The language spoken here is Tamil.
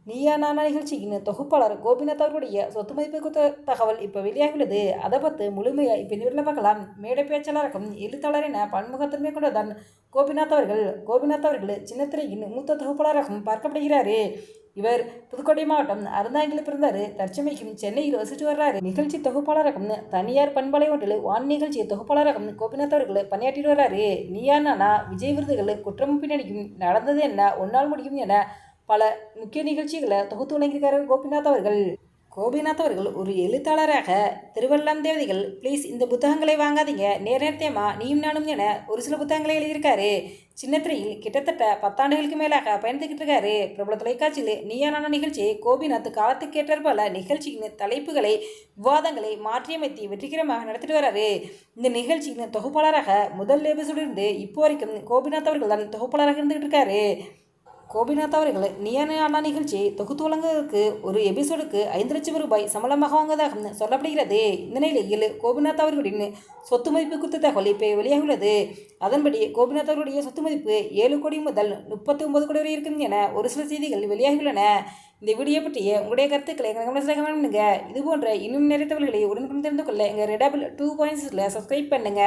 நீயா நானா நிகழ்ச்சியின் தொகுப்பாளர் கோபிநாத் அவர்களுடைய சொத்து மதிப்பு குறித்த தகவல் இப்போ வெளியாகியுள்ளது. அதை பார்த்து முழுமையாக இப்போ இந்த வீட்டில் பார்க்கலாம். மேடை பேச்சாளருக்கும் எழுத்தாளர் என பன்முகத்தன்மை கொண்டதான் கோபிநாத் அவர்கள். கோபிநாத் அவர்கள் சின்னத்திரையின் மூத்த தொகுப்பாளராகவும் பார்க்கப்படுகிறார். இவர் புதுக்கோட்டை மாவட்டம் அறந்தாங்கில் பிறந்தார். தற்சமயம் சென்னையில் வசித்து வர்றாரு. நிகழ்ச்சி தொகுப்பாளராகவும் தனியார் பண்பலை ஒன்றில் வான் நிகழ்ச்சி தொகுப்பாளராகவும் கோபிநாத் அவர்கள் பணியாற்றி வர்றாரு. நீயா நானா, விஜய் விருதுகள், குற்றமும் பின்னணியும், நடந்தது என்ன, ஒன்னால் முடியும் என பல முக்கிய நிகழ்ச்சிகளை தொகுத்து வழங்கியிருக்காரு கோபிநாத் அவர்கள். கோபிநாத் அவர்கள் ஒரு எழுத்தாளராக திருவள்ளம் தேவதைகள், ப்ளீஸ் இந்த புத்தகங்களை வாங்காதீங்க, நேர்த்தியமா, நீயும் நானும் என ஒரு சில புத்தகங்களை எழுதியிருக்காரு. சின்னத்திரையில் கிட்டத்தட்ட 10 ஆண்டுகளுக்கு மேலாக பயணித்துக்கிட்டு இருக்காரு. பிரபல தொலைக்காட்சியில் நீயா நானா நிகழ்ச்சி கோபிநாத் காலத்துக்கேற்ற பல நிகழ்ச்சியின் தலைப்புகளை, விவாதங்களை மாற்றியமைத்து வெற்றிகரமாக நடத்திட்டு வர்றாரு. இந்த நிகழ்ச்சியின் தொகுப்பாளராக முதல் எபிசோடிலிருந்து இப்போ வரைக்கும் கோபிநாத் அவர்கள் தான் தொகுப்பாளராக இருந்துகிட்டு இருக்காரு. கோபிநாத் அவர்கள் நீயா நானா நிகழ்ச்சியை தொகுத்து வழங்குவதற்கு ஒரு எபிசோடுக்கு 5 லட்சம் ரூபாய் சம்பளமாக வாங்குவதாக சொல்லப்படுகிறது. இந்த நிலையில் கோபிநாத் அவர்களின் சொத்து மதிப்பு குறித்த தகவல் இப்போ வெளியாகியுள்ளது. அதன்படி கோபிநாத் அவர்களுடைய சொத்து மதிப்பு 7 கோடி முதல் 39 கோடி வரை இருக்கும் என ஒரு சில செய்திகள் வெளியாகியுள்ளன. இந்த வீடியோ பற்றிய உங்களுடைய கருத்துக்களை கமெண்ட்ஸில் பண்ணுங்க. இது போன்ற இன்னும் நிறைய தகவல்களை உடனுக்குடன் தெரிந்து கொள்ள எங்கள் ரெடாபிள் 2.6 சப்ஸ்கிரைப் பண்ணுங்க.